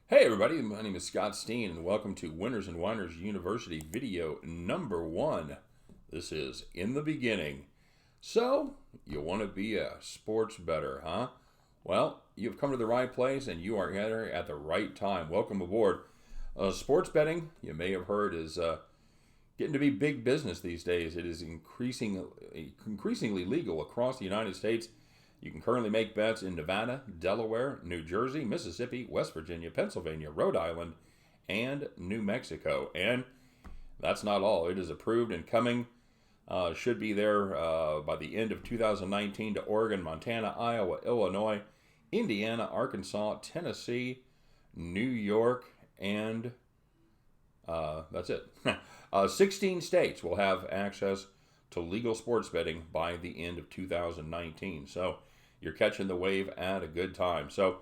Hey everybody, my name is Scott Steehn and welcome to Winners and Whiners University video number 1. This is In the Beginning. So, you want to be a sports bettor, huh? Well, you've come to the right place and you are here at the right time. Welcome aboard. Sports betting, you may have heard, is getting to be big business these days. It is increasingly legal across the United States. You can currently make bets in Nevada, Delaware, New Jersey, Mississippi, West Virginia, Pennsylvania, Rhode Island, and New Mexico. And that's not all. It is approved and coming. Should be there by the end of 2019 to Oregon, Montana, Iowa, Illinois, Indiana, Arkansas, Tennessee, New York, and that's it. 16 states will have access to legal sports betting by the end of 2019. So you're catching the wave at a good time. So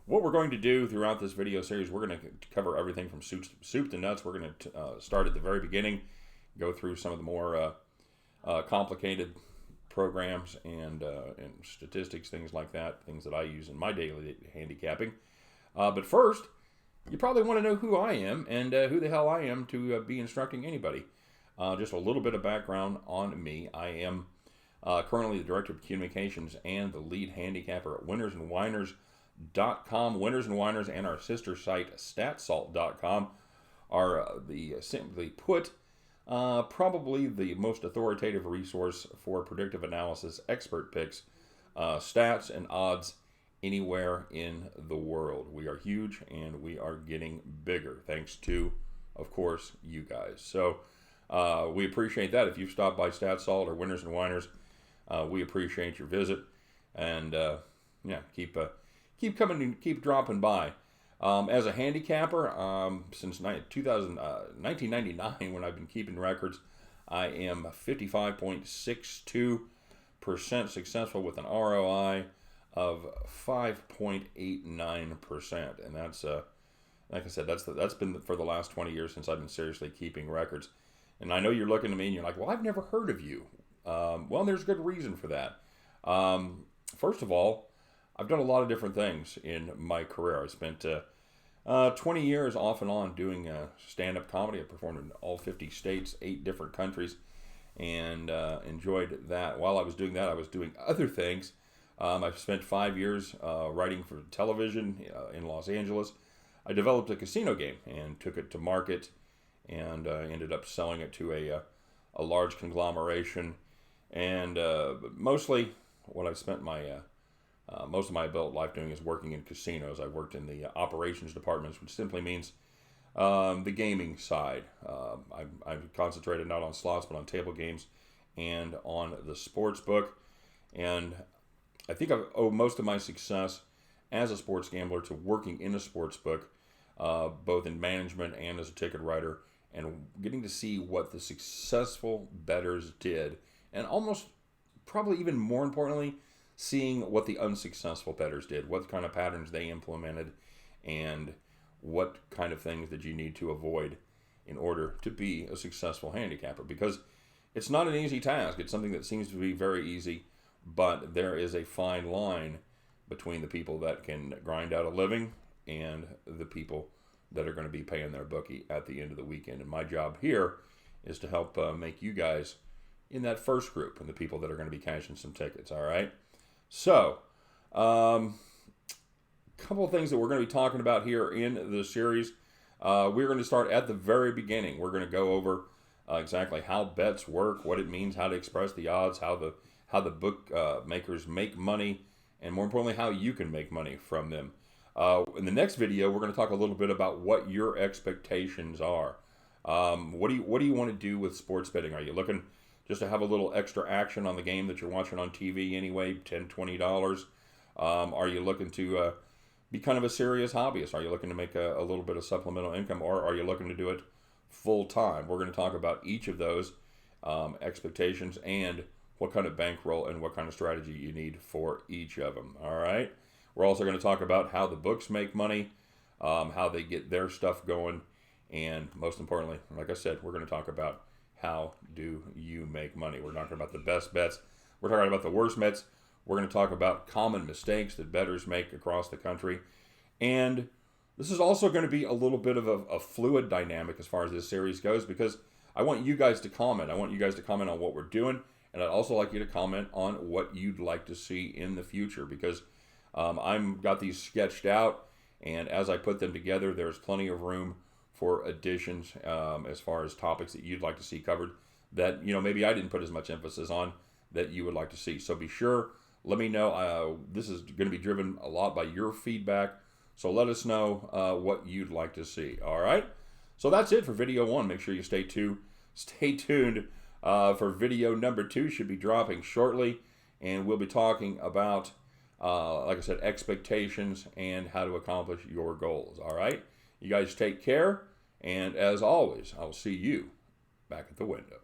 what we're going to do throughout this video series, we're going to cover everything from soup to nuts. We're going to start at the very beginning, go through some of the more complicated programs and statistics, things like that, things that I use in my daily handicapping. But first, you probably want to know who I am and who the hell I am to be instructing anybody. Just a little bit of background on me. I am currently the Director of Communications and the lead handicapper at winnersandwhiners.com. Winners and Whiners and our sister site, statsalt.com, are simply put, probably the most authoritative resource for predictive analysis, expert picks, stats, and odds anywhere in the world. We are huge and we are getting bigger, thanks to, of course, you guys. So we appreciate that. If you've stopped by StatSalt or Winners and Whiners, we appreciate your visit, and keep coming and keep dropping by. As a handicapper, since 1999, when I've been keeping records, I am 55.62% successful with an ROI of 5.89%, and that's like I said, that's been for the last 20 years since I've been seriously keeping records. And I know you're looking at me and you're like, well, I've never heard of you. Well, there's good reason for that. First of all, I've done a lot of different things in my career. I spent 20 years off and on doing stand-up comedy. I performed in all 50 states, 8 different countries, and enjoyed that. While I was doing that, I was doing other things. I've spent 5 years writing for television in Los Angeles. I developed a casino game and took it to market, and ended up selling it to a large conglomeration. And mostly what I've spent most of my adult life doing is working in casinos. I've worked in the operations departments, which simply means the gaming side. I've concentrated not on slots, but on table games and on the sports book. And I think I owe most of my success as a sports gambler to working in a sports book, both in management and as a ticket writer, and getting to see what the successful bettors did, and almost probably even more importantly, seeing what the unsuccessful bettors did, what kind of patterns they implemented, and what kind of things that you need to avoid in order to be a successful handicapper. Because it's not an easy task. It's something that seems to be very easy, but there is a fine line between the people that can grind out a living and the people that are going to be paying their bookie at the end of the weekend. And my job here is to help make you guys in that first group and the people that are going to be cashing some tickets, all right? So, couple of things that we're going to be talking about here in the series. We're going to start at the very beginning. We're going to go over exactly how bets work, what it means, how to express the odds, how the book makers make money, and more importantly, how you can make money from them. In the next video, we're going to talk a little bit about what your expectations are. What do you want to do with sports betting? Are you looking just to have a little extra action on the game that you're watching on TV anyway, $10, $20? Are you looking to be kind of a serious hobbyist? Are you looking to make a little bit of supplemental income, or are you looking to do it full time? We're going to talk about each of those expectations and what kind of bankroll and what kind of strategy you need for each of them. All right. We're also going to talk about how the books make money, how they get their stuff going, and most importantly, like I said, we're going to talk about how do you make money. We're not talking about the best bets. We're talking about the worst bets. We're going to talk about common mistakes that bettors make across the country, and This is also going to be a little bit of a fluid dynamic as far as this series goes, because I want you guys to comment. I want you guys to comment on what we're doing, and I'd also like you to comment on what you'd like to see in the future, because I've got these sketched out, and as I put them together, there's plenty of room for additions as far as topics that you'd like to see covered that, you know, maybe I didn't put as much emphasis on that you would like to see. So be sure, let me know. This is going to be driven a lot by your feedback, so let us know what you'd like to see. All right? So that's it for video 1. Make sure you stay tuned for video number 2. Should be dropping shortly, and we'll be talking about, like I said, expectations and how to accomplish your goals. All right? You guys take care, and as always, I will see you back at the window.